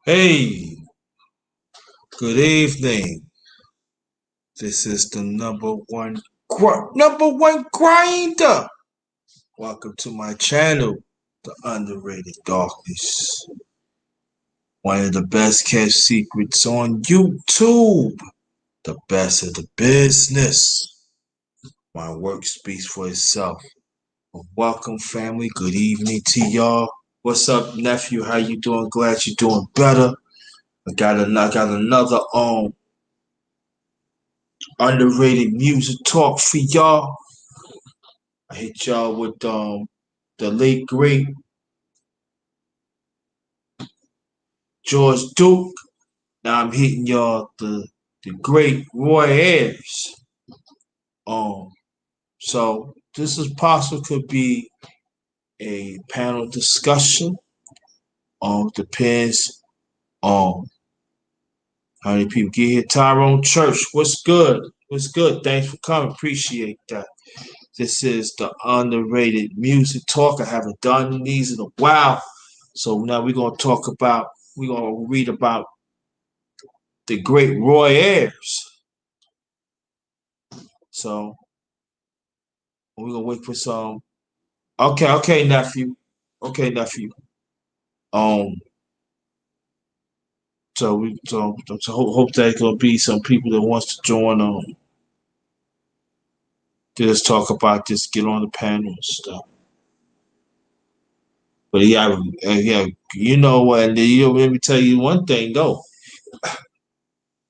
Hey, good evening. This is the number one grinder. Welcome to my channel, the Underrated Darkness. One of the best kept secrets on YouTube. The best of the business. My work speaks for itself. Welcome, family. Good evening to y'all. What's up, nephew? How you doing? Glad you're doing better. I got another underrated music talk for y'all. I hit y'all with the late great George Duke. Now I'm hitting y'all the great Roy Ayers. Um, so this is possible could be a panel discussion. Depends on how many people get here. Tyrone Church, what's good? What's good? Thanks for coming. Appreciate that. This is the underrated music talk. I haven't done these in a while. So now we're gonna read about the great Roy Ayers. So we're gonna wait for some. Okay, nephew. Okay, nephew. Um, so hope there's gonna be some people that wants to join. To just talk about this, get on the panel and stuff. But yeah, you know what? And let me tell you one thing though.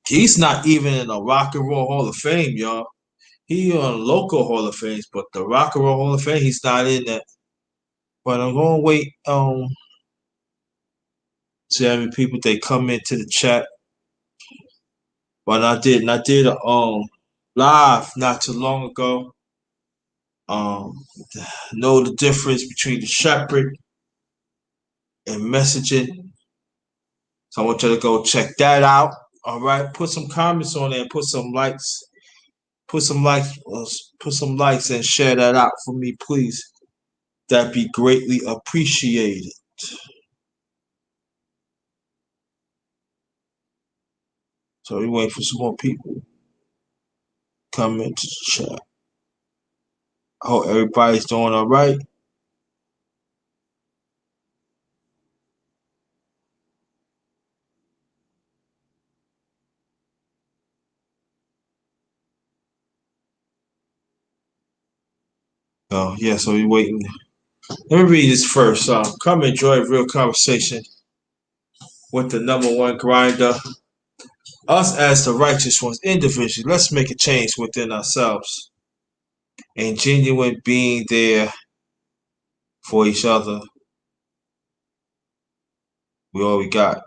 He's not even in the Rock and Roll Hall of Fame, y'all. He on local Hall of Fame, but the Rock and Roll Hall of Fame, he's not in that. But I'm gonna wait. See how many people they come into the chat. But I did a live not too long ago. Um, know the difference between the shepherd and messaging. So I want you to go check that out. All right, put some comments on there, put some likes, put some likes, put some likes, and share that out for me, please. That'd be greatly appreciated. So we wait for some more people come into the chat. I hope everybody's doing all right. Oh yeah, so we waiting. Let me read this first. Come enjoy a real conversation with the number one grinder. Us as the righteous ones individually, let's make a change within ourselves and genuine being there for each other. We all we got.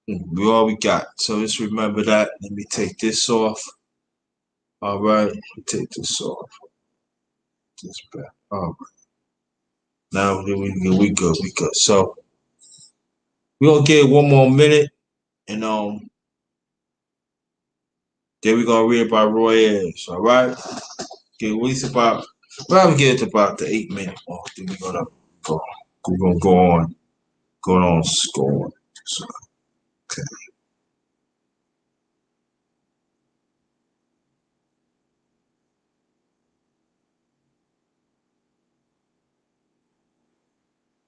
We all we got. So just remember that. Let me take this off. All right. Take this off. This back. All right. Now we good. We good. So we're gonna get 1 more minute and then we're gonna read about Roy Ayers. All right. Get at least about we get to about the 8 minute mark. Then we're gonna go. We're gonna go on. Going on. Go on. So, okay.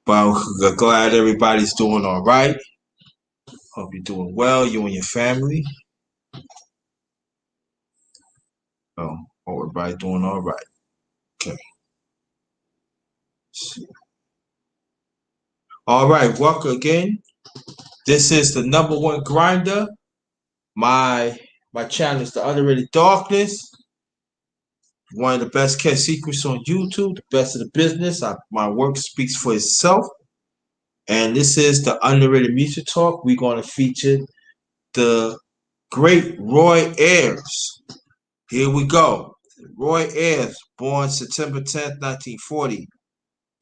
But I'm glad everybody's doing all right. Hope you're doing well. You and your family. Oh, hope everybody doing all right. Okay. All right. Welcome again. This is the number one grinder. My channel is the Underrated Darkness. One of the best kept secrets on YouTube. The best of the business. My work speaks for itself. And this is the Underrated Music Talk. We're going to feature the great Roy Ayers. Here we go. Roy Ayers, born September 10th, 1940,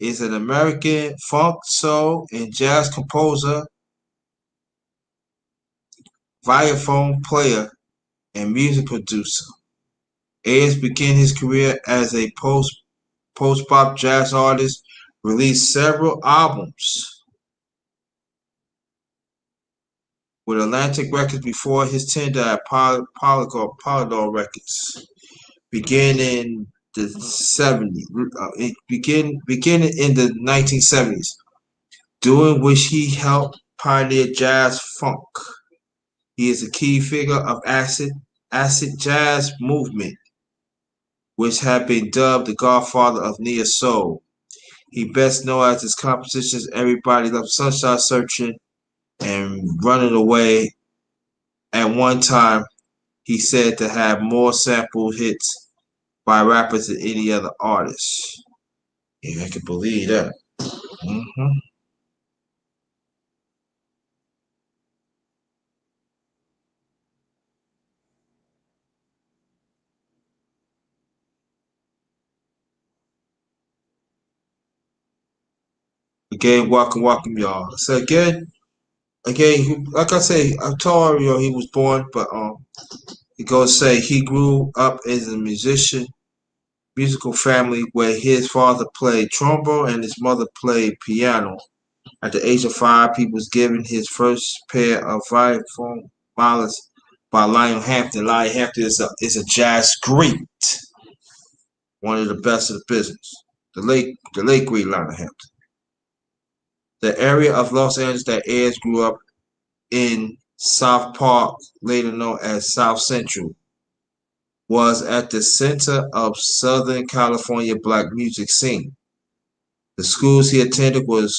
is an American funk, soul, and jazz composer, vibraphone player, and music producer. Ayers began his career as a post-bop jazz artist, released several albums with Atlantic Records before his tender at Polydor Records, beginning the 70s, beginning in the 1970s, during which he helped pioneer jazz funk. He is a key figure of acid jazz movement, which had been dubbed the godfather of neo soul. He best known as his compositions "Everybody Loves Sunshine," "Searching," and "Running Away." At one time, he said to have more sample hits by rappers than any other artist. Yeah, I can believe that. Mm-hmm. Again, welcome, y'all. So like I say, I told you he was born, but he goes say he grew up as a musical family where his father played trombone and his mother played piano. At the age of 5, he was given his first pair of vibraphone violins by Lionel Hampton. Lionel Hampton is a jazz great, one of the best of the business. The late great Lionel Hampton. The area of Los Angeles that Ayers grew up in, South Park, later known as South Central, was at the center of Southern California black music scene. The schools he attended was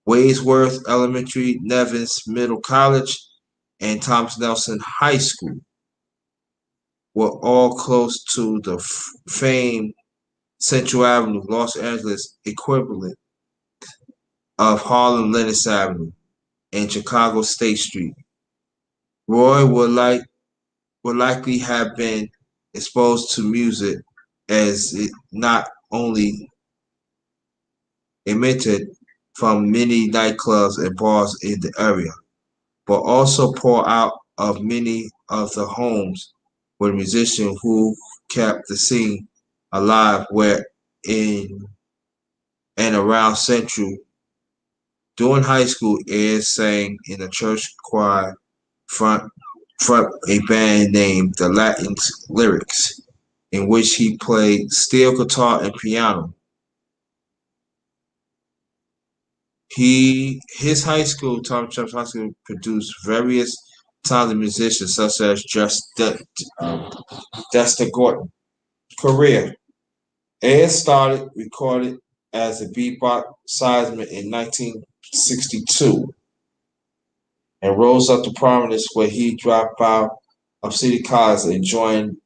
Wadsworth Elementary, Nevins Middle College, and Thomas Nelson High School, were all close to the famed Central Avenue, Los Angeles equivalent of Harlem Lenox Avenue and Chicago State Street. Roy would likely have been exposed to music as it not only emitted from many nightclubs and bars in the area, but also pour out of many of the homes with musicians who kept the scene alive where in and around Central. During high school, Ed sang in a church choir front a band named the Latin Lyrics, in which he played steel guitar and piano. His high school, Tom Chubb's high school, produced various talented musicians such as Dexter Gordon. Career. Ed started recorded as a bebop seisman in 1962 and rose up to prominence where he dropped out of City College and joined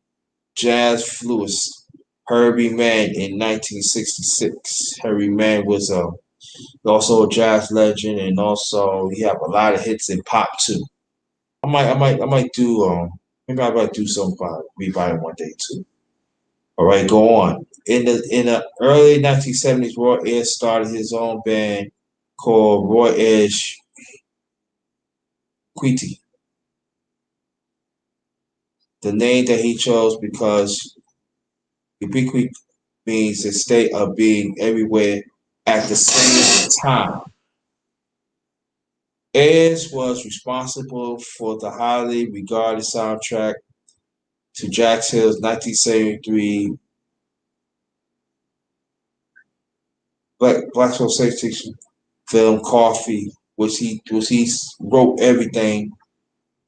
jazz flutist Herbie Mann in 1966. Herbie Mann was also a jazz legend, and also he had a lot of hits in pop too. I might do maybe I might do some Revival one day too. All right, go on. In the early 1970s, Roy Ayers started his own band called Roy Ayers Quitty. The name that he chose because ubiquity means the state of being everywhere at the same time. Ayers was responsible for the highly regarded soundtrack to Jack Hill's 1973 Black Exploitation film Coffee, which he wrote everything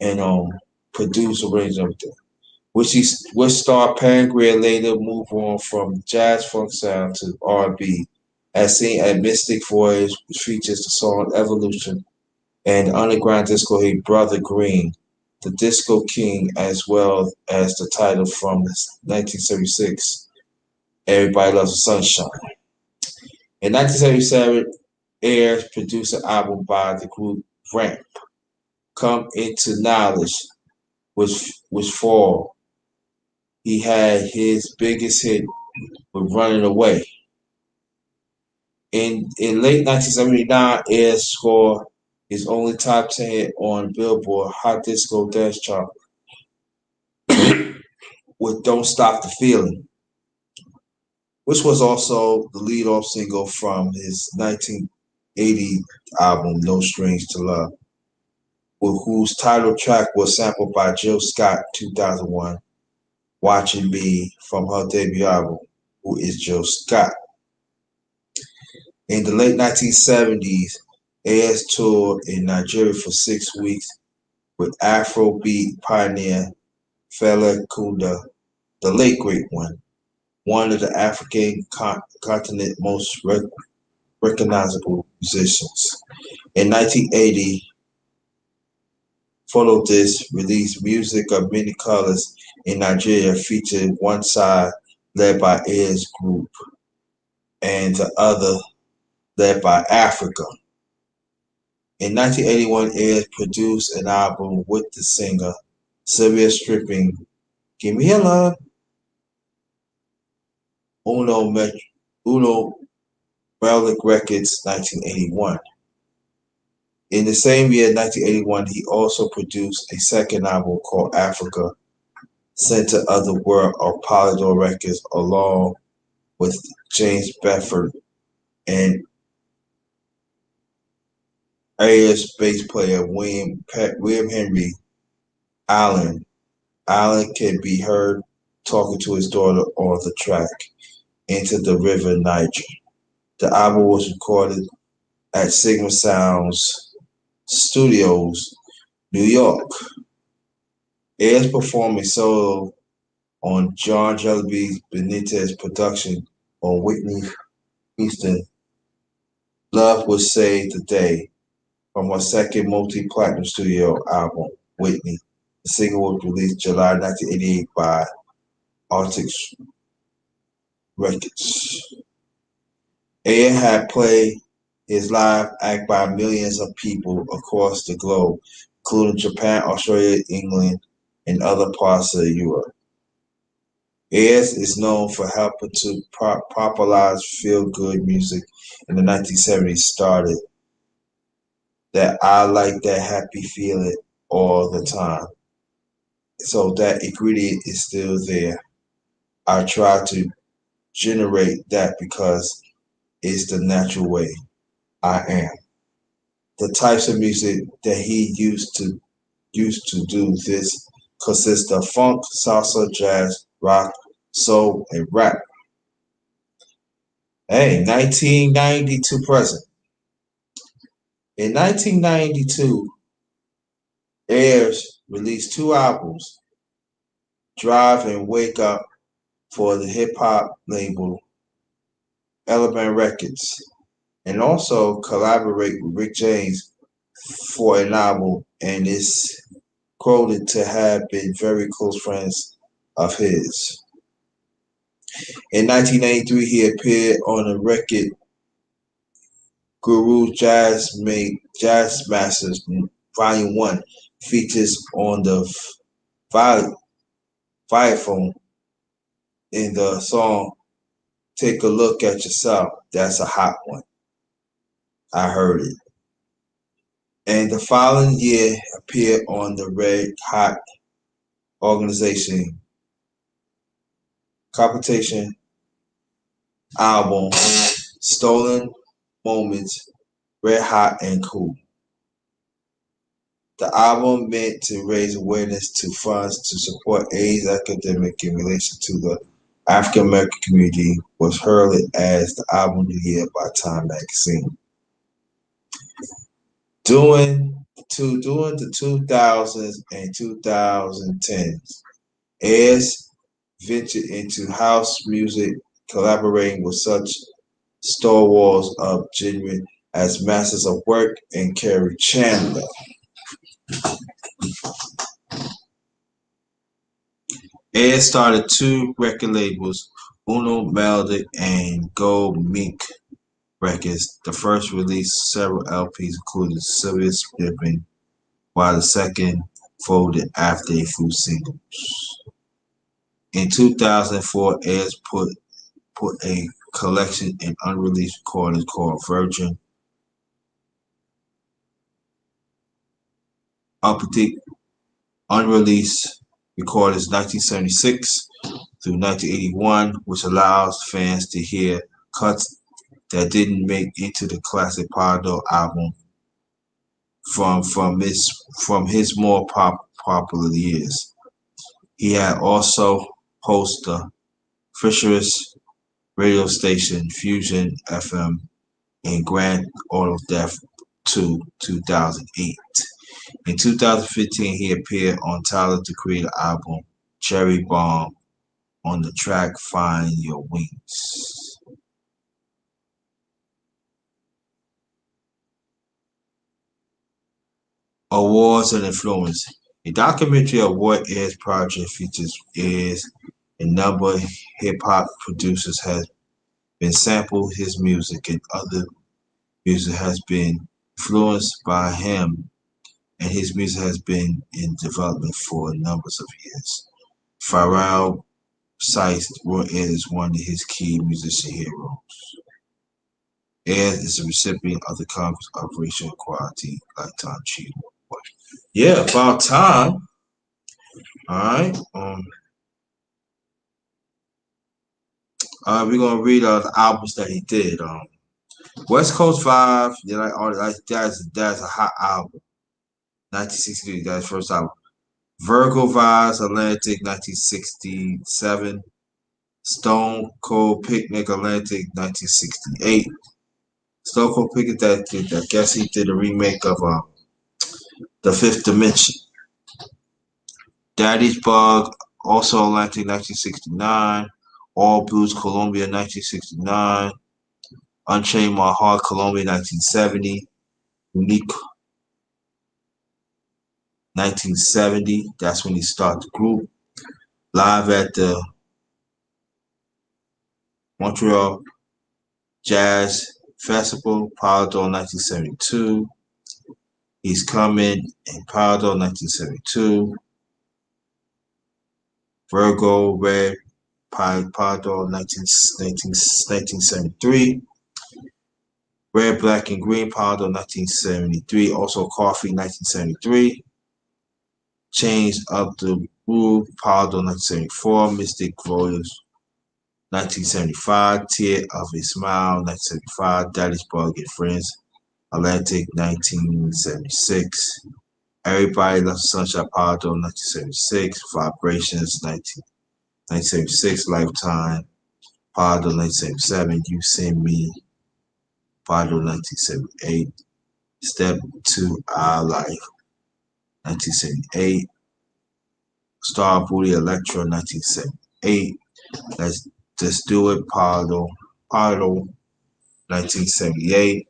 and produced, arranged everything. Which starred Pam Grier later move on from jazz funk sound to R&B, as seen at Mystic Voyage, which features the song Evolution, and underground disco hit Brother Green, the Disco King, as well as the title from 1976, Everybody Loves the Sunshine. In 1977, Ayers produced an album by the group Ramp, Come Into Knowledge, which fall. He had his biggest hit with Running Away. In late 1979, Ayers scored his only top 10 hit on Billboard Hot Disco Dance Chart with Don't Stop the Feeling. which was also the lead-off single from his 1980 album No Strings to Love, whose title track was sampled by Jill Scott 2001, Watching Me from her debut album, Who is Jill Scott. In the late 1970s, Ayers toured in Nigeria for 6 weeks with Afrobeat pioneer Fela Kunda, the late great one of the African continent's most recognizable musicians. In 1980, Photo Disc released Music of Many Colors in Nigeria, featured one side led by Ayers Group and the other led by Africa. In 1981, Ayers produced an album with the singer Sylvia Stripping, Give Me a Love, Uno Relic Records, 1981. In the same year, 1981, he also produced a second album called Africa, Center of the World of Polydor Records, along with James Bedford and Ayers bass player William Henry Allen. Allen can be heard talking to his daughter on the track Into the River Niger. The album was recorded at Sigma Sounds Studios, New York. Ayers performed a solo on John Jellyby Benitez production on Whitney Houston, Love Will Save the Day, from her second multi-platinum studio album, Whitney. The single was released July 1988 by Arctic Records. Ayers had played his live act by millions of people across the globe, including Japan, Australia, England, and other parts of Europe. Ayers is known for helping to popularize feel-good music in the 1970s. Started that I like that happy feeling all the time. So that ingredient is still there. I try to generate that because it's the natural way I am. The types of music that he used to do this consists of funk, salsa, jazz, rock, soul, and rap. Hey, 1992 present. In 1992, Ayers released two albums, Drive and Wake Up, for the hip hop label Element Records, and also collaborate with Rick James for an album, and is quoted to have been very close friends of his. In 1993, he appeared on the record Guru Jazz Masters Volume 1, features on the vibraphone in the song Take a Look at Yourself. That's a hot one. I heard it. And the following year appeared on the Red Hot Organization competition album Stolen Moments, Red Hot and Cool. The album meant to raise awareness to funds to support AIDS epidemic in relation to the African American community, was heralded as the album of the year by Time magazine. During the 2000s and 2010s, Ayers ventured into house music, collaborating with such stalwarts of genre as Masters of Work and Kerry Chandler. Ayers started two record labels, Uno Melodic and Gold Mink Records. The first released several LPs, including Sylvia Stripping, while the second folded after a few singles. In 2004, Ayers put a collection in unreleased recordings called Virgin Update Unreleased Recordings 1976 through 1981, which allows fans to hear cuts that didn't make into the classic Pardo album from his more popular years. He had also hosted the Fisher's radio station Fusion FM in Grand Ole Death to 2008. In 2015, he appeared on Tyler the Creator album Cherry Bomb on the track Find Your Wings. Awards and influence. A documentary of what Ayers project features Ayers a number of hip-hop producers has been sampled his music and other music has been influenced by him, and his music has been in development for numbers of years. Pharrell cites Roy Ayers as one of his key musician heroes. Ayers is a recipient of the Congress of Racial Equality Lifetime Achievement Award. Yeah, about time. All right. We're gonna read the albums that he did. West Coast Vibe. You like all that? That's a hot album. 1963. That's first album. Virgo Vibes Atlantic 1967. Stone Cold Picnic Atlantic 1968. Stone Cold Picnic that I guess he did a remake of The Fifth Dimension. Daddy's Bug also Atlantic 1969. All Blues Columbia 1969. Unchained My Heart Columbia 1970. Unique 1970. That's when he started the group. Live at the Montreal Jazz Festival, Parador 1972. He's Coming in Parador 1972. Virgo Red Parador 1973. Red, Black, and Green Parador 1973. Also Coffee 1973. Change of the Groove Parador 1974. Mystic Voyage 1975, Tear of a Smile, 1975, Daddy's Bug and Friends, Atlantic, 1976, Everybody Loves Sunshine, Parador, 1976, Vibrations, 1976, Lifetime, Parador, 1977, You Send Me, Parador, 1978, Step to Our Life, 1978, Star Booty Electro, 1978, Let's Just Do It, Pardo, 1978.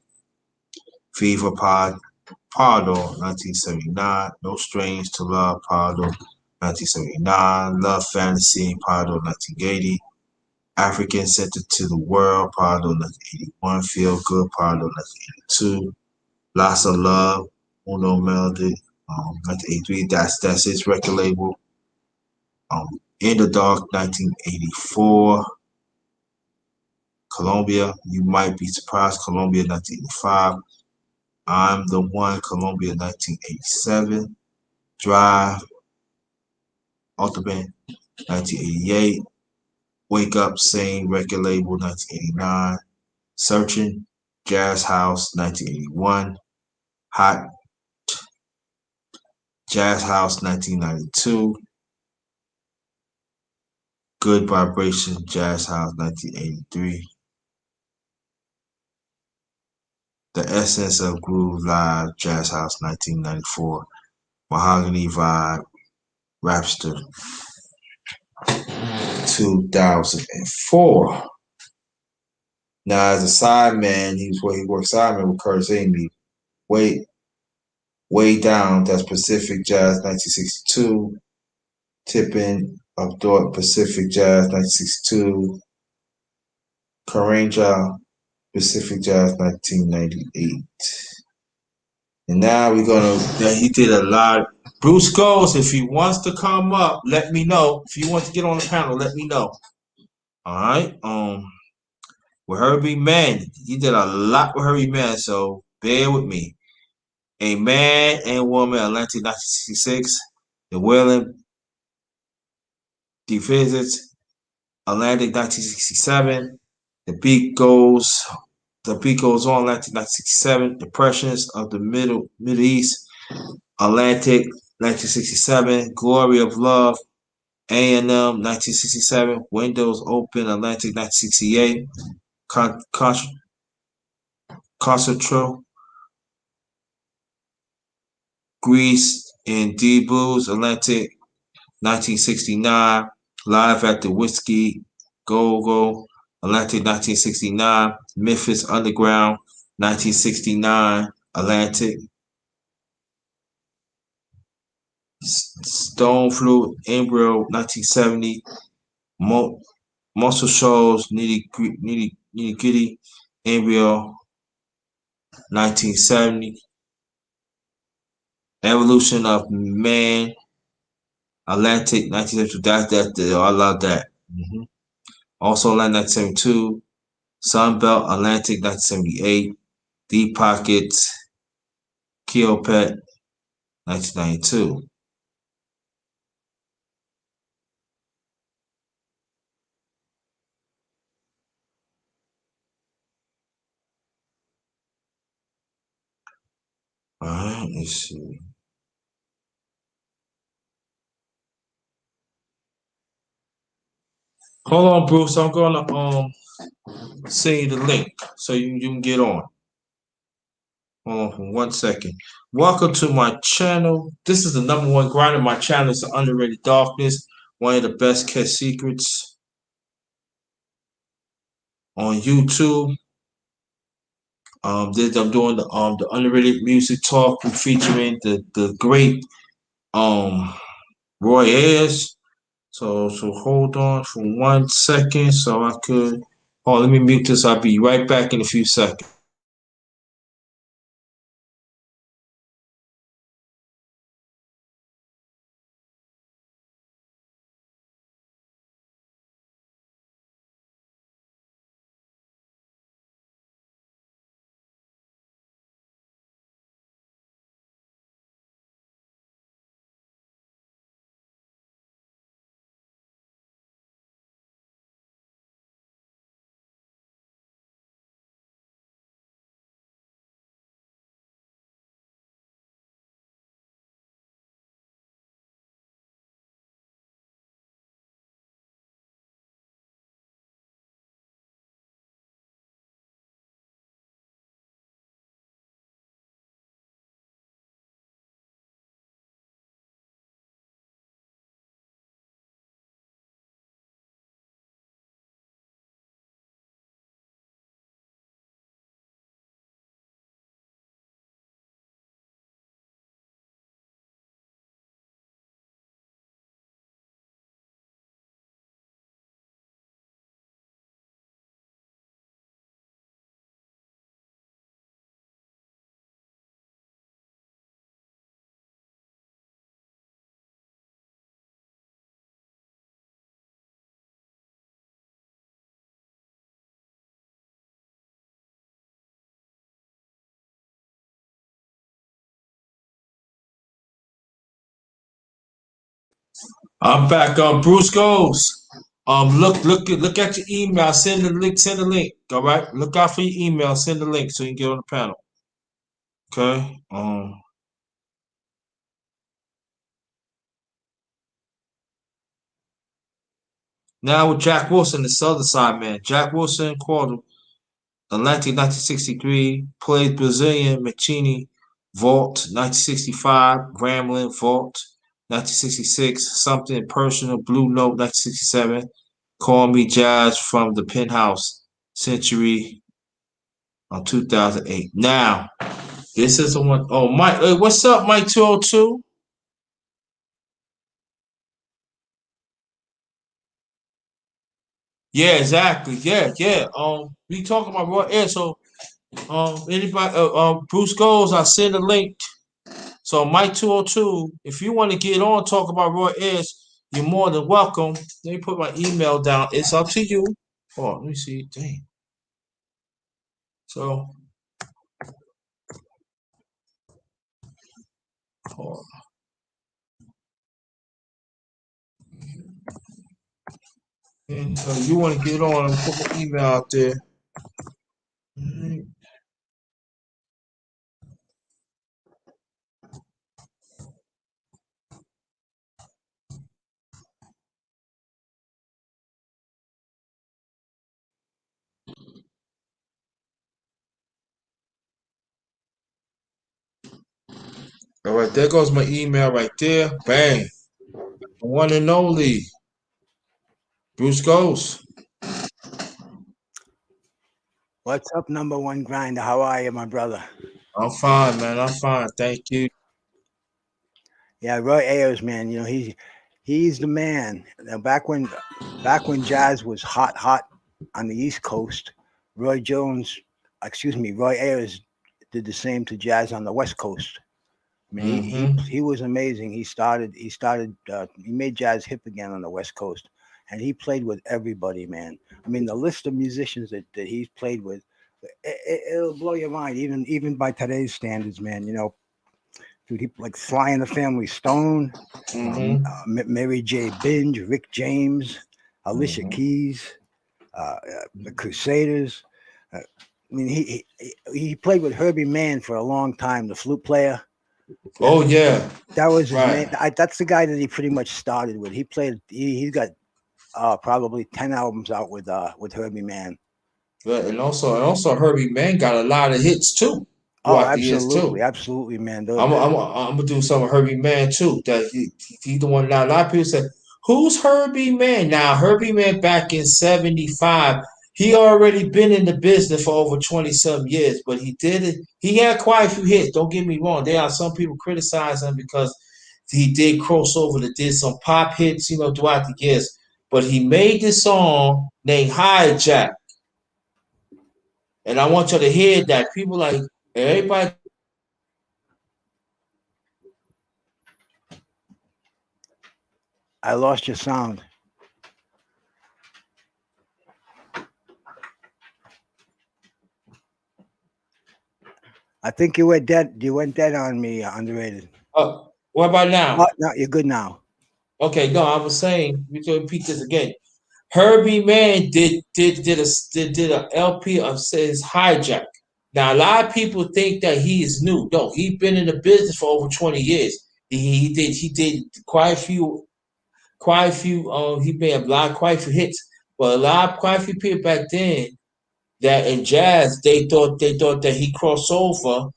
Fever Pod, Pardo, 1979. No Strange to Love, Pardo, 1979. Love Fantasy, Pardo, 1980. African Center to the World, Pardo, 1981. Feel Good, Pardo, 1982. Lots of Love, Uno Melody, 1983. That's his record label. In the Dark, 1984. Colombia, You Might Be Surprised, Colombia, 1985. I'm the One, Colombia, 1987. Drive, Ultimate, 1988. Wake Up, Same record label, 1989. Searching, Jazz House, 1981. Hot, Jazz House, 1992. Good Vibration, Jazz House, 1983. The Essence of Groove Live, Jazz House, 1994. Mahogany Vibe, Rapster, 2004. Now, as a sideman, he worked sideman with Curtis Amy. Way Down, that's Pacific Jazz, 1962. Tipping of Thought, Pacific Jazz, 1962. Karanja, Pacific Jazz, 1998. And now he did a lot. Bruce Goes, if he wants to come up, let me know. If he wants to get on the panel, let me know. All right. With Herbie Mann, he did a lot with Herbie Mann, so bear with me. A Man and Woman, Atlantic, 1966. The Wailing Visits, Atlantic 1967. The beat goes the beat goes on Atlantic 1967. Depressions of the Middle East. Atlantic 1967. Glory of Love. A&M 1967. Windows Open Atlantic 1968. Concerto Greece and D Blues Atlantic 1969. Live at the Whiskey Go Go Atlantic 1969. Memphis Underground 1969. Atlantic. Stone Flute Embryo 1970. Muscle Shoals Nitty Gritty Embryo 1970. Evolution of Man Atlantic 1972. I love that. Also, Atlantic 1972. Sunbelt Atlantic 1978. Deep Pockets Keopet 1992. All right, let's see. Hold on, Bruce. I'm gonna send you the link so you can get on. Hold on for 1 second. Welcome to my channel. This is the #1 grinder. My channel is the Underrated Darkness, one of the best kept secrets on YouTube. I'm doing the Underrated Music Talk featuring the great Roy Ayers. So hold on for 1 second so I could. Oh, let me mute this. I'll be right back in a few seconds. I'm back. Bruce goes. Look at your email. Send the link. Send the link. All right. Look out for your email. Send the link so you can get on the panel. Okay. Now with Jack Wilson, the other side man. Jack Wilson called Atlantic 1963. Played Brazilian Machini Vault 1965. Grambling Vault 1966. Something Personal Blue Note 1967. Call Me Jazz from the Penthouse Century on 2008. Now, this is the one. Oh, Mike, hey, what's up, Mike 202? Yeah, exactly. Yeah. We talking about Roy Air. So, anybody, Bruce goes. I send a link. So, Mike 202, if you want to get on, talk about Roy Ayers, you're more than welcome. Let me put my email down. It's up to you. Oh, let me see. Dang. So, oh, And you want to get on and put my email out there. All right, there goes my email right there. Bang. The one and only Bruce Ghost. What's up, number one grinder? How are you, my brother? I'm fine, man. I'm fine. Thank you. Yeah, Roy Ayers, man. You know he's the man. Now, back when jazz was hot on the East Coast, Roy Ayers did the same to jazz on the West Coast. I mean, he was amazing. He made jazz hip again on the West Coast, and he played with everybody, man. I mean, the list of musicians that he's played with, it'll blow your mind, even by today's standards, man. You know, dude, he like Sly and the Family Stone, Mary J. Blige, Rick James, Alicia Keys, the Crusaders. I mean, he played with Herbie Mann for a long time, the flute player. Oh yeah, that was his right. name. That's the guy that he pretty much started with. He played. He's got probably 10 albums out with Herbie Mann. But and also Herbie Mann got a lot of hits too Oh, throughout the years too. absolutely, man. I'm gonna do some of Herbie Mann too. That he the one. Now a lot of people say, "Who's Herbie Mann?" Now Herbie Mann back in '75, he already been in the business for over 20 some years, but he did it. He had quite a few hits. Don't get me wrong. There are some people criticize him because he did cross over to did some pop hits, throughout the years. But he made this song named Hijack. And I want you to hear that. People like everybody. I lost your sound. I think you went dead. You went dead on me, Underated. What about now? No, you're good now. Okay, no, I was saying. We can repeat this again. Herbie Mann did a LP of says Hijack. Now a lot of people think that he is new. No, he's been in the business for over 20 years. He did quite a few. He made quite a few hits, but quite a few people back then that in jazz they thought that he crossed over,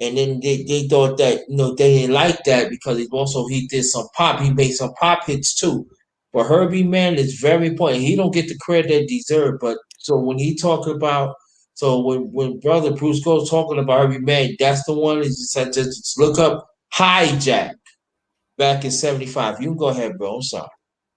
and then they thought that they didn't like that because he did some pop. He made some pop hits too. But Herbie Mann is very important. He don't get the credit that he deserves. But so when he talk about when brother Bruce goes talking about Herbie Mann, that's the one. Is just look up Hijack back in '75. You can go ahead, bro. I'm sorry.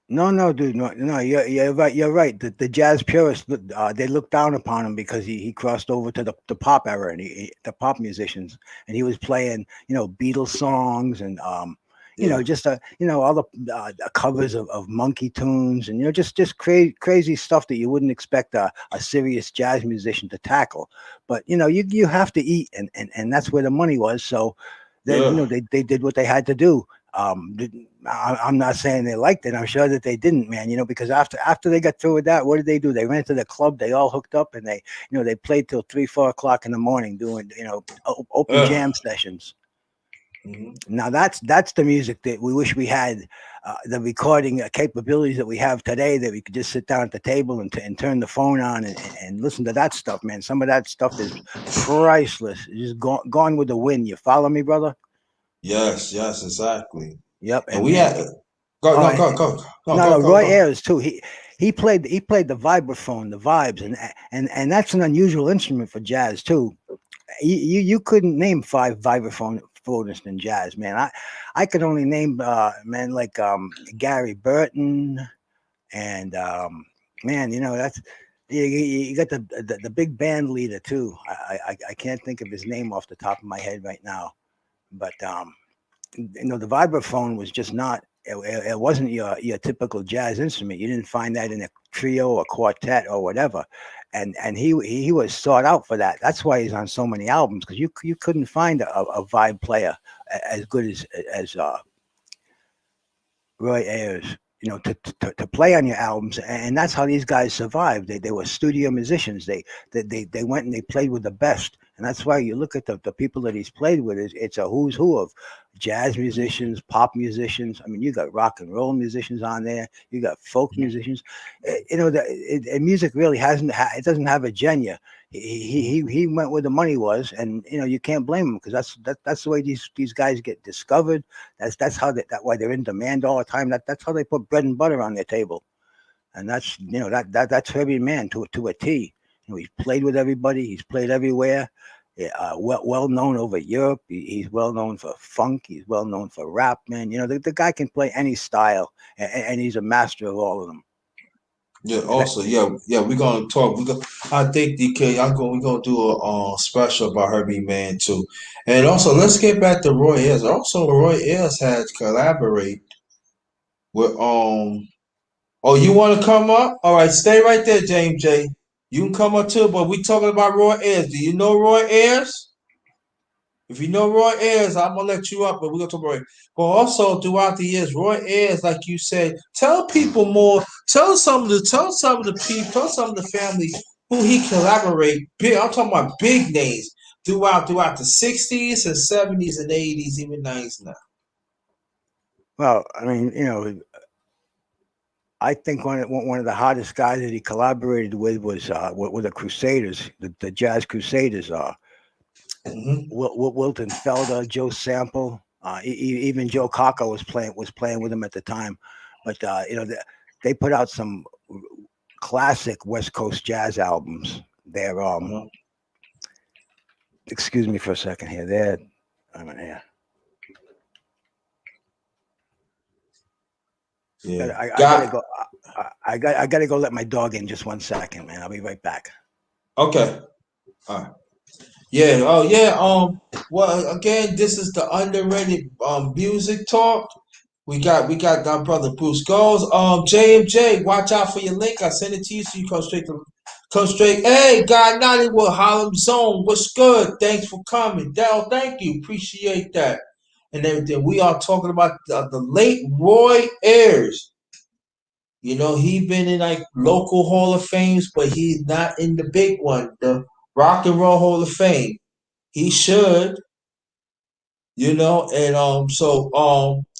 No, dude, no. You're right. You're right. The jazz purists, they look down upon him because he crossed over to the pop era and the pop musicians, and he was playing Beatles songs and just all the covers of monkey tunes and just crazy stuff that you wouldn't expect a serious jazz musician to tackle. But you have to eat, and that's where the money was. So then they did what they had to do. I'm not saying they liked it. I'm sure that they didn't, man. Because after they got through with that, what did they do? They went to the club. They all hooked up and they played till 3-4 o'clock in the morning doing open jam sessions. Now that's the music that we wish we had, the recording capabilities that we have today, that we could just sit down at the table and turn the phone on and listen to that stuff, man. Some of that stuff is priceless. It's just gone with the wind. You follow me, brother? Yes, exactly. Yep. And we had go. Roy Ayers too. He played the vibraphone, the vibes, and that's an unusual instrument for jazz too. You couldn't name 5 vibraphonists in jazz, man. I could only name man like Gary Burton and man, that's you got the big band leader too. I can't think of his name off the top of my head right now, but the vibraphone was just not. It wasn't your typical jazz instrument. You didn't find that in a trio or quartet or whatever, and he was sought out for that. That's why he's on so many albums, because you couldn't find a vibe player as good as Roy Ayers. to play on your albums, and that's how these guys survived. They were studio musicians. They went and they played with the best, and that's why you look at the people that he's played with. It's a who's who of jazz musicians, pop musicians. I mean, you got rock and roll musicians on there. You got folk musicians. Music really it doesn't have a genre. He went where the money was, and you can't blame him, because that's the way these guys get discovered. That's how why they're in demand all the time. That's how they put bread and butter on their table, and that's that's every man to a T. He's played with everybody. He's played everywhere. Well known over Europe. He's well known for funk. He's well known for rap. Man, the guy can play any style, and he's a master of all of them. Yeah. Also, we're gonna talk. I think DK. We're gonna do a special about Herbie Man too, and also let's get back to Roy Ayers. Also, Roy Ayers had collaborate with Oh, you want to come up? All right, stay right there, James J. You can come up too, but we talking about Roy Ayers. Do you know Roy Ayers? If you know Roy Ayers, I'm gonna let you up, but we're gonna talk about Roy. But also throughout the years, Roy Ayers, like you said, tell people more. Tell some of the people, tell some of the family who he collaborate. Big, I'm talking about big names throughout the '60s and '70s and '80s, even '90s now. Well, I mean, I think one of the hottest guys that he collaborated with was with the Crusaders, the Jazz Crusaders. Wilton Felder, Joe Sample, even Joe Cocker was playing with him at the time. But they put out some classic West Coast jazz albums. They're excuse me for a second here. I'm in here. Yeah. I gotta go. I gotta go let my dog in just 1 second, man. I'll be right back. Okay. All right. Yeah. Oh, yeah. Well, again, this is the underrated music talk. We got our brother Bruce Goes. JMJ, watch out for your link. I sent it to you so you come straight. Hey, God Naughty with Harlem Zone. What's good? Thanks for coming, Dell. Thank you. Appreciate that and everything. We are talking about the late Roy Ayers. He been in like local Hall of Fames, but he's not in the big one, the Rock and Roll Hall of Fame. He should, and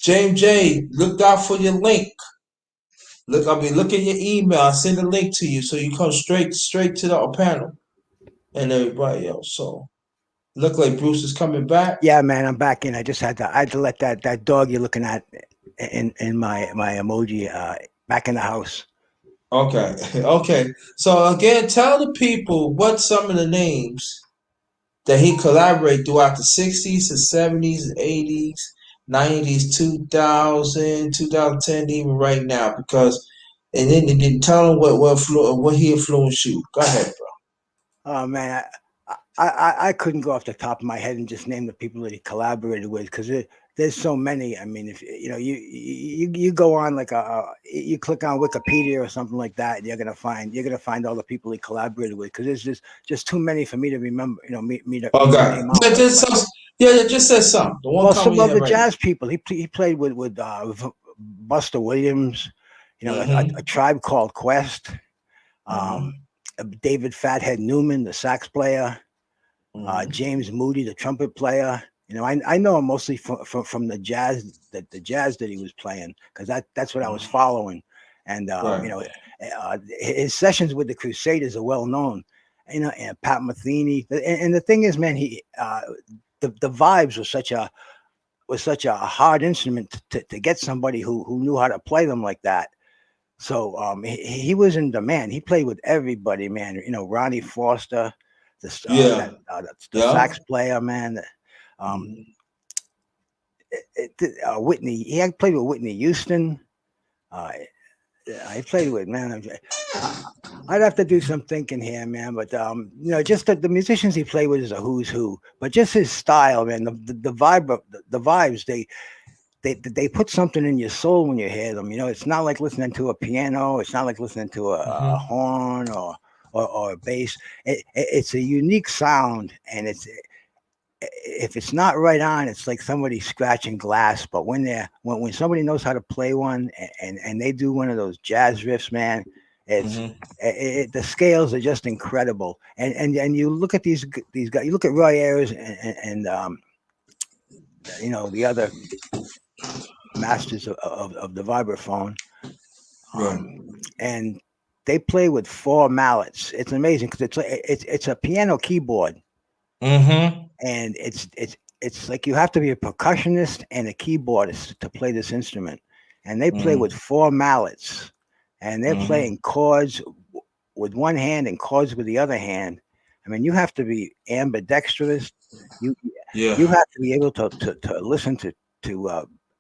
James J, look out for your link. Look at your email. I send a link to you so you come straight to the panel and everybody else. So look like Bruce is coming back. Yeah, man, I'm back in. I had to let that dog you're looking at in my emoji back in the house. Okay. Okay. So again, tell the people what some of the names that he collaborated throughout the '60s, the '70s, and '80s, '90s, 2000, 2010, even right now. Because and then tell him what he influenced you. Go ahead, bro. Oh man, I couldn't go off the top of my head and just name the people that he collaborated with, because there's so many. I mean, if you go on like you click on Wikipedia or something like that, and you're gonna find all the people he collaborated with, because there's just too many for me to remember. Me to name out. Just say some. The one some of the jazz people he played with Buster Williams, a Tribe Called Quest, David Fathead Newman, the sax player. James Moody, the trumpet player. I know him mostly from the jazz that he was playing, because that's what I was following. And his sessions with the Crusaders are well known. And Pat Metheny. And the thing is, man, the vibes was such a hard instrument to get somebody who knew how to play them like that. So he was in demand. He played with everybody, man. Ronnie Foster, the sax player, man. Whitney. He had played with Whitney Houston. I played with, man. I'd have to do some thinking here, man. But just the musicians he played with is a who's who. But just his style, man. The vibes. They put something in your soul when you hear them. It's not like listening to a piano. It's not like listening to a horn or a bass. It's a unique sound, and if it's not right on, it's like somebody scratching glass. But when somebody knows how to play one and they do one of those jazz riffs, man, it's Mm-hmm. the scales are just incredible. And you look at these guys, you look at Roy Ayers and the other masters of the vibraphone, Right. um, and they play with four mallets. It's amazing because it's a piano keyboard, Mm-hmm. and it's like you have to be a percussionist and a keyboardist to play this instrument, and they play with Mm-hmm. four mallets, and they're Mm-hmm. playing chords with one hand and chords with the other hand. I mean, you have to be ambidextrous. You Yeah. you have to be able to listen to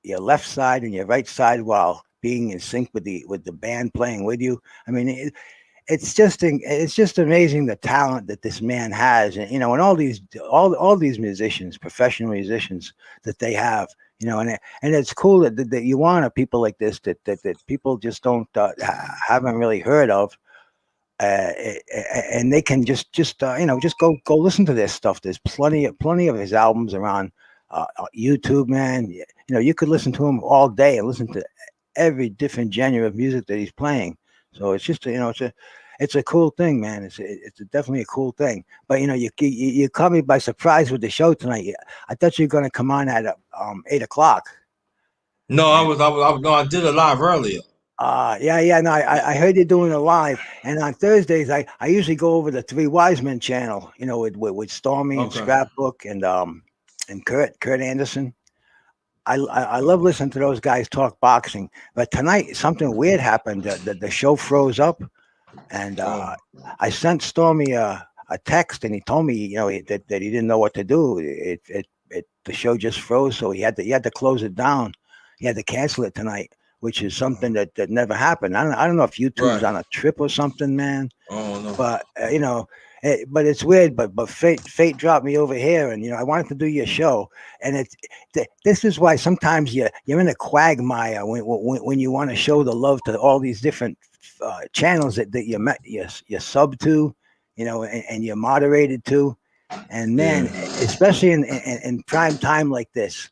your left side and your right side while being in sync with the band playing with you. I mean, it's just amazing the talent that this man has, and and all these musicians, professional musicians that they have. And it's cool that you want people like this that people just don't haven't really heard of, and they can just go listen to this stuff. There's plenty of his albums around YouTube, man. You could listen to him all day and listen to every different genre of music that he's playing. So it's just it's a cool thing, man. It's definitely a cool thing. But you caught me by surprise with the show tonight. I thought you were going to come on at 8 o'clock. No, And no, I did it live earlier. yeah, no, I heard you doing it live, and on Thursdays I usually go over the Three Wise Men channel, with Stormy and Okay. Scrapbook and Kurt Anderson. I love listening to those guys talk boxing, but tonight something weird happened. The show froze up, and Oh, I sent Stormy a text, and he told me that he didn't know what to do. The show just froze, so he had to close it down. He had to cancel it tonight, which is something that never happened. I don't know if YouTube's right. on a trip or something, man. Oh no. But but it's weird. But fate dropped me over here, and I wanted to do your show, and this is why sometimes you're in a quagmire when you want to show the love to all these different channels that you sub to, and you're moderated to, and Yeah. then especially in prime time like this.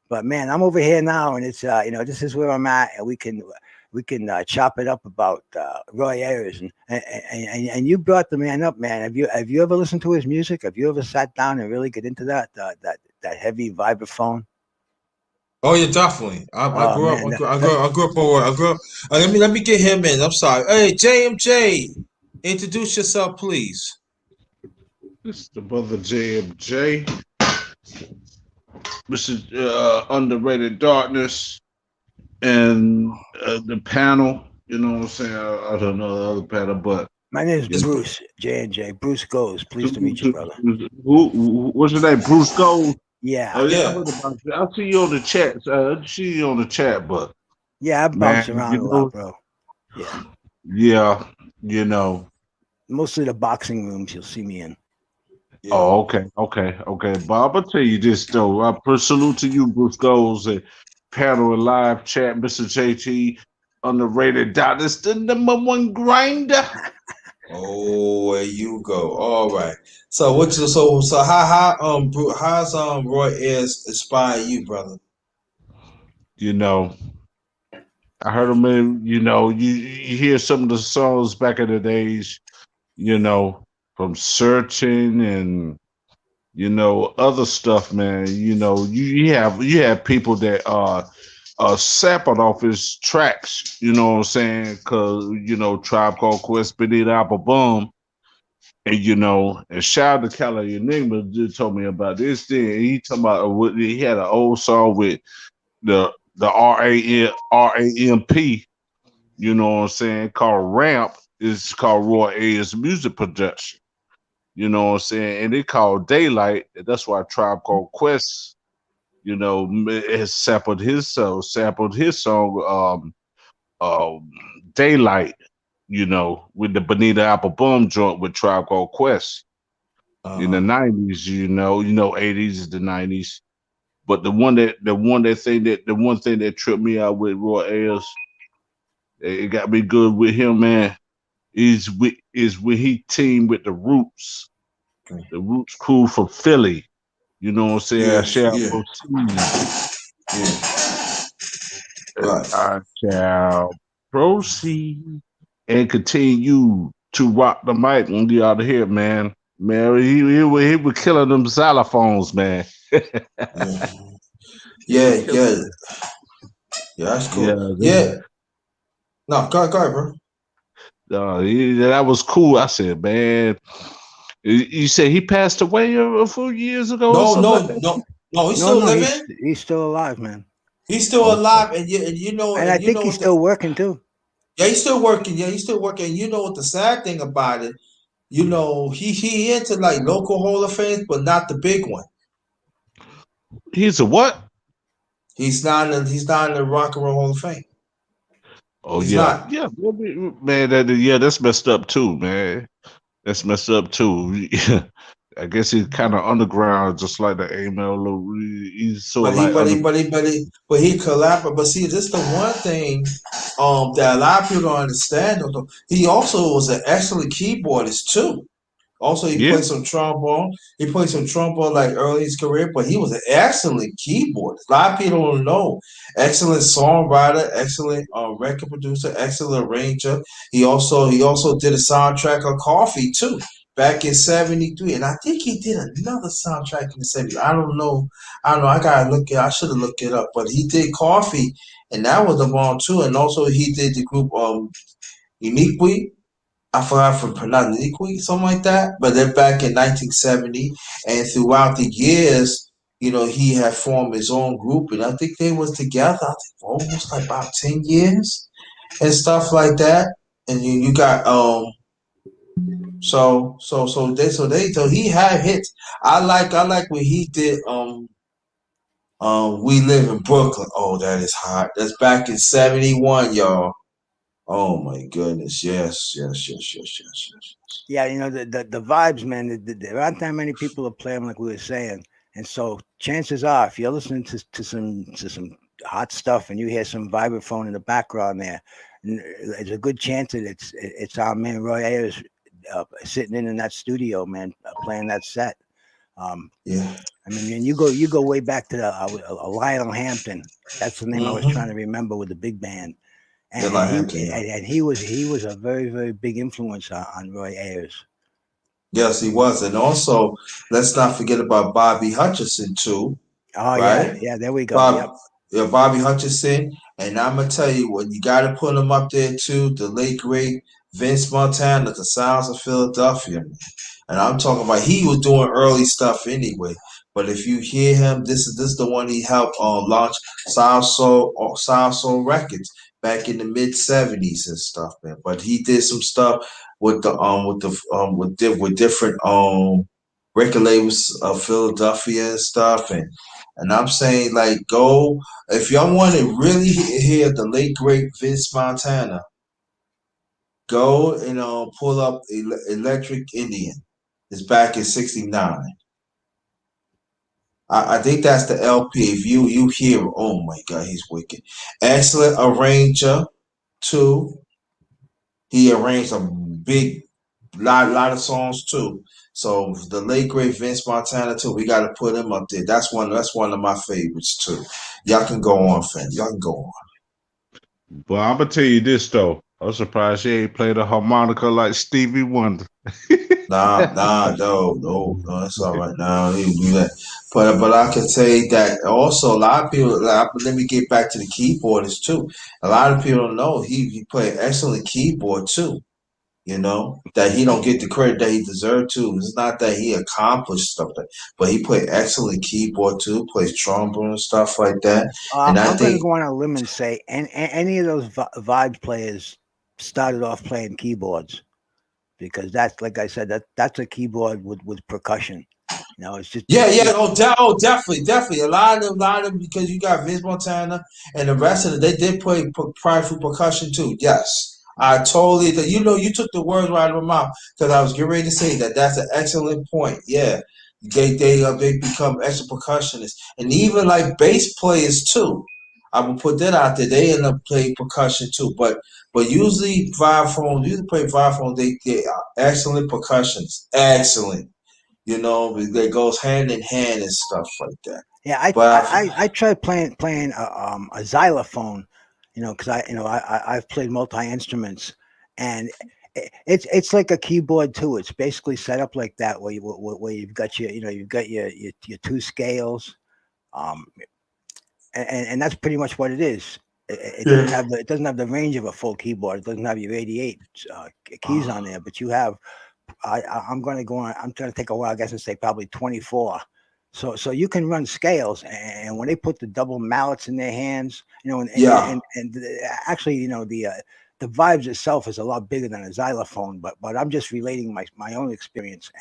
But man, I'm over here now, and it's this is where I'm at, and we can chop it up about Roy Ayers, and you brought the man up, man. Have you ever listened to his music? Have you ever sat down and really get into that heavy vibraphone? Oh yeah, definitely. I Oh grew up. man, I grew up on. I grew up. Let me get him in. I'm sorry. Hey, JMJ, introduce yourself, please. This is the brother JMJ. This is Underrated Darkness and the panel. You know what I'm saying? I don't know the other panel, but my name is you know, Bruce J&J. Bruce Goes. Pleased to meet you, brother. what's your name? Bruce Gold. Yeah, Oh yeah, I Yeah. heard about you. I see you on the chat. I see you on the chat, but yeah, I bounce man, around a lot, bro. Yeah, yeah, you know. mostly the boxing rooms you'll see me in. Yeah. Oh, okay. Bob, I'll tell you this though. I salute to you, Bruce Goals, and panel and live chat, Mr. JT, underrated dot. It's the number one grinder. Oh, there you go. All right. So how's Roy Ayers inspired you, brother? You know, I heard him in, you hear some of the songs back in the days, from Searching and other stuff, man. You have people that sampled off his tracks, you know what I'm saying? Cause Tribe Called Quest, Benita Apple Bum, and shout out to Cali Enigma just told me about this thing. He talking about he had an old song with the RAMP, you know what I'm saying, called Ramp. It's called Roy Ayers Music Production. You know what I'm saying? And they called Daylight. And that's why Tribe Called Quest, has sampled his song Daylight, with the Bonita Apple Bum joint with Tribe Called Quest in the Uh-huh. '90s. '80s is the '90s. But the one thing that tripped me out with Roy Ayers, it got me good with him, man. Is when he teamed with the Roots crew from Philly. You know what I'm saying? I Yeah, shall yeah, proceed. yeah. Right. I shall proceed and continue to rock the mic when you out of here, man. Man, he was killing them xylophones, man. Yeah, He was yeah, killing yeah, them. yeah. That's Yeah, cool. Yeah. No, go ahead, bro. that was cool. I said, man, you said he passed away a few years ago or No, something like no, that? no, no. He's No, still no, living. he's still alive, man. He's still Okay. alive, and And I and you think know he's what the still working too. yeah, he's still working. Yeah, he's still working. You know what the sad thing about it? He into like local Hall of Fames, but not the big one. He's a what? He's not in the Rock and Roll Hall of Fame. Oh He's yeah, not. yeah, man. That's messed up too, man. That's messed up too. I guess he's kind of underground, just like the AML. He's sort But of he, like but he, under. but he, but he, but he collaborated. But see, this is the one thing that a lot of people don't understand. Though. He also was an excellent keyboardist too. Also, he Yeah, played some trombone. He played some trombone like early in his career, but he was an excellent keyboardist. A lot of people don't know. Excellent songwriter, excellent record producer, excellent arranger. He also did a soundtrack of Coffee too, back in '73, and I think he did another soundtrack in the '70s. I don't know. I don't know. I gotta look it. I should have looked it up, but he did Coffee, and that was the bomb too. And also he did the group Uniquely. I forgot from Pernambuco, something like that. But they're back in 1970, and throughout the years, he had formed his own group, and I think they was together. I think for almost like about 10 years and stuff like that. And you got so he had hits. I like when he did We Live in Brooklyn. Oh, that is hot. That's back in '71, y'all. Oh my goodness, yes, yes, yes, yes, yes, yes. Yeah, the vibes, man. There aren't that many people that play them, like we were saying, and so chances are, if you're listening to some hot stuff and you hear some vibraphone in the background there, there's a good chance that it's our man Roy Ayers sitting in that studio, man, playing that set. Um, Yeah. I mean, and you go way back to Lionel Hampton. That's the name I was trying Mm-hmm. to remember with the big band, Yeah, and like he Hampton, yeah. and he was a very very big influence on Roy Ayers. Yes, he was. And also, let's not forget about Bobby Hutcherson too, Oh yeah, right? yeah. There we go. Bob, Yep. yeah, Bobby Hutcherson. And I'm gonna tell you what, you gotta put him up there too, the late great Vince Montana, the Sounds of Philadelphia. And I'm talking about he was doing early stuff anyway. But if you hear him, this is the one he helped launch South Soul Records back in the mid '70s and stuff, man. But he did some stuff with different record labels of Philadelphia and stuff, and I'm saying like go if y'all want to really hear the late great Vince Montana, go and pull up Electric Indian. It's back in '69. I think that's the LP. If you hear, oh my God, he's wicked. Excellent arranger too. He arranged a big lot of songs too. So the late great Vince Montana too. We got to put him up there. That's one of my favorites too. Y'all can go on, fam. Y'all can go on. but I'm gonna tell you this though. I'm surprised she ain't played a harmonica like Stevie Wonder. Nah, no, that's all right. No, he do that. But I can say that also a lot of people. Let me get back to the keyboardist too. A lot of people don't know he played excellent keyboard too. That he don't get the credit that he deserved to. It's not that he accomplished stuff, but he played excellent keyboard too. Plays trombone and stuff like that. And I I'm going to think go on a limb and say, any of those vibes players started off playing keyboards because that's like I said that's a keyboard with percussion. It's just yeah, yeah, definitely. A lot of them, because you got Vince Montana and the rest of it, they did play prideful percussion too. Yes, I totally. You took the words right out of my mouth because I was getting ready to say that. That's an excellent point. Yeah, they become excellent percussionists, and even like bass players too. I will put that out there. They end up playing percussion too, but usually play vibraphone. They are excellent percussionists. Excellent. You know, it goes hand in hand and stuff like that. Yeah, I But I, I tried playing a xylophone, because I've played multi instruments, and it's like a keyboard too. It's basically set up like that, where you've got you've got your two scales, um, and that's pretty much what it is. It yeah, doesn't have the range of a full keyboard. It doesn't have your 88 keys on there, but you have I'm going to go on. I'm going to take a while, I guess, and say probably 24. So you can run scales, and when they put the double mallets in their hands, yeah, actually, the vibes itself is a lot bigger than a xylophone. But I'm just relating my own experience.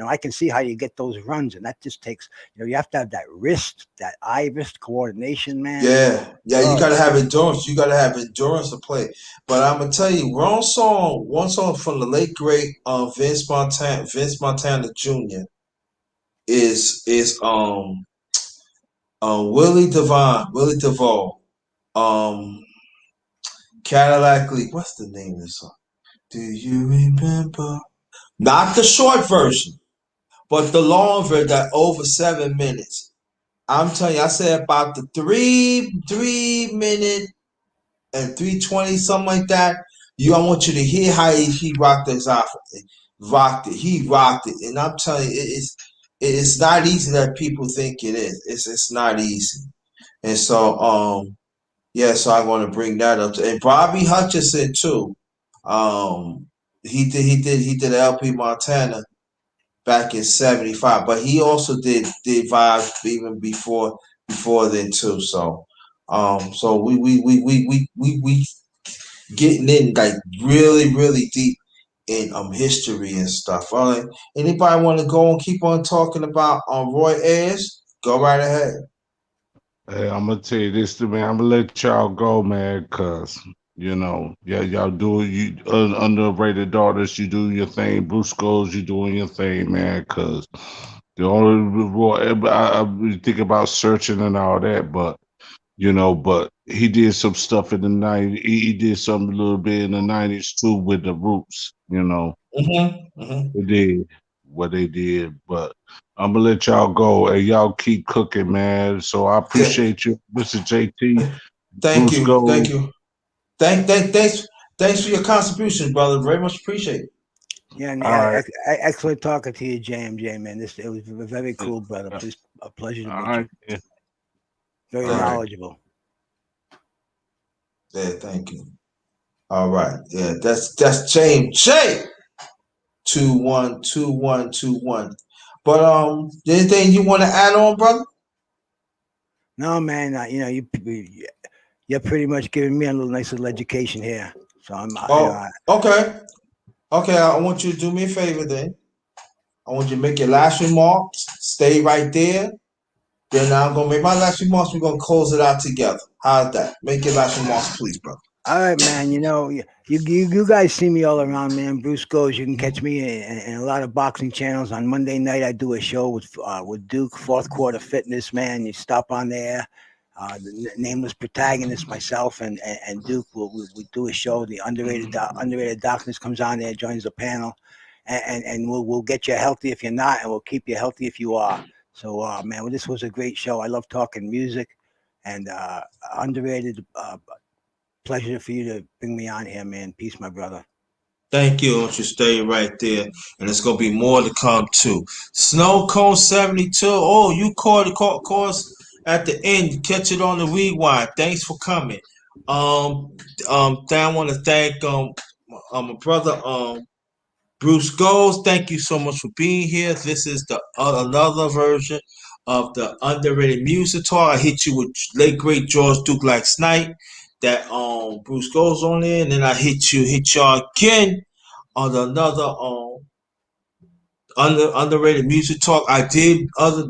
I can see how you get those runs, and that just takes, you have to have that eye wrist coordination, man. yeah. You Oh, gotta have endurance. You gotta have endurance to play. But I'm gonna tell you, one song from the late great Vince Montana Jr. is Willie DeVoe, um, Cadillac League. What's the name of the song? Do you remember? Not the short version, but the long version that over 7 minutes. I'm telling you, I said about the 3 minute and 3:20, something like that. I want you to hear how he rocked the xylophone. Rocked it. He rocked it. And I'm telling you, it's not easy that people think it is. It's not easy. And so yeah, so I'm gonna bring that up and Bobby Hutcherson too. Um he did LP Montana back in '75, but he also did vibes even before then too. So we getting in like really deep in history and stuff. All right. Anybody want to go and keep on talking about Roy Ayers? Go right ahead. Hey, I'm gonna tell you this, man. I'm gonna let y'all go, man, cause yeah, y'all do you underrated daughters. You do your thing. Bruce goes, you doing your thing, man. Cause the only I think about searching and all that, but he did some stuff in the '90s. He did something a little bit in the '90s too with the Roots. They did what they did, but I'm gonna let y'all go and y'all keep cooking, man. So I Yeah. appreciate you, Mr. JT. Thank Bruce you. Thank Gold. you. Thanks for your contribution, brother. Very much appreciate it. yeah, and All right. excellent talking to you, JMJ, man. It was very cool, brother. All Please, a pleasure to meet you. right. Yeah. Very All right. knowledgeable. Yeah, thank you. All right. Yeah, that's James J. 212121. But anything you want to add on, brother? No, man, you're pretty much giving me a little nice little education here. So Oh, okay. Okay, I want you to do me a favor then. I want you to make your last remarks. Stay right there. Then I'm gonna make my last remarks. We're gonna close it out together. How's that? Make your last remarks, please, brother. all right, man. You guys see me all around, man. Bruce goes. You can catch me in a lot of boxing channels. On Monday night, I do a show with Duke, Fourth Quarter Fitness, man. You stop on there. The nameless protagonist, myself and Duke, we do a show. The underrated darkness comes on there, joins the panel, and we'll get you healthy if you're not, and we'll keep you healthy if you are. So, man, well, this was a great show. I love talking music, and underrated. Pleasure for you to bring me on here, man. Peace, my brother. Thank you. I want you to stay right there. And it's gonna be more to come too. Snow Cone 72. Oh, you caught the course at the end. Catch it on the rewind. Thanks for coming. I want to thank my brother Bruce Goes. Thank you so much for being here. This is the another version of the Underrated Music Talk. I hit you with late great George Duke like Snipe that Bruce Goes on there, and then I hit y'all again on another underrated music talk. I did other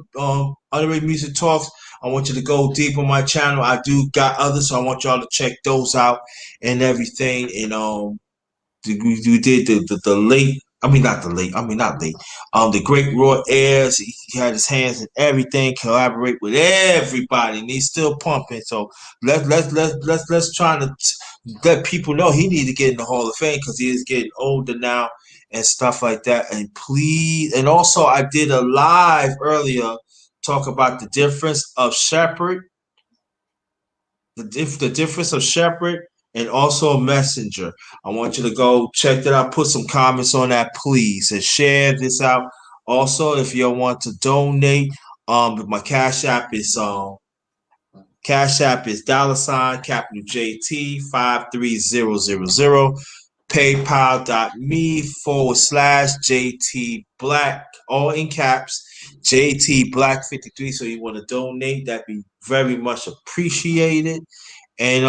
underrated music talks. I want you to go deep on my channel. I do got others, so I want y'all to check those out and everything. And we did the late. I mean not the late. I mean not late. The great Roy Ayers. He had his hands in everything. Collaborate with everybody, and he's still pumping. So let's try to let people know he need to get in the Hall of Fame because he is getting older now, and stuff like that. And please, and also I did a live earlier talk about the difference of shepherd, the difference of shepherd and also messenger. I want you to go check that out. Put some comments on that, please, and share this out. Also, if you want to donate, my Cash App is $ capital JT 53000. PayPal.me/JT Black, all in caps, JT Black 53. So you want to donate, that'd be very much appreciated. And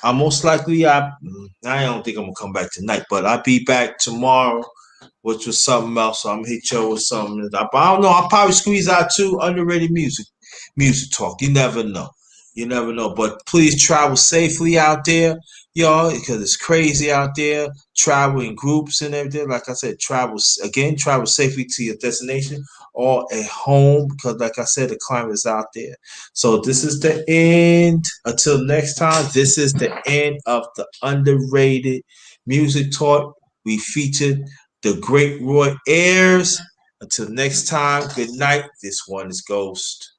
I most likely I don't think I'm gonna come back tonight, but I'll be back tomorrow, which was something else. So I'm gonna hit you with something. But I don't know. I'll probably squeeze out 2 underrated music talk. You never know. You never know. But please travel safely out there, y'all, because it's crazy out there. Travel in groups and everything. Like I said, travel safely to your destination or at home, because like I said, the climate is out there. So this is the end. Until next time, this is the end of the underrated music talk. We featured the great Roy Ayers. Until next time, good night. This one is Ghost.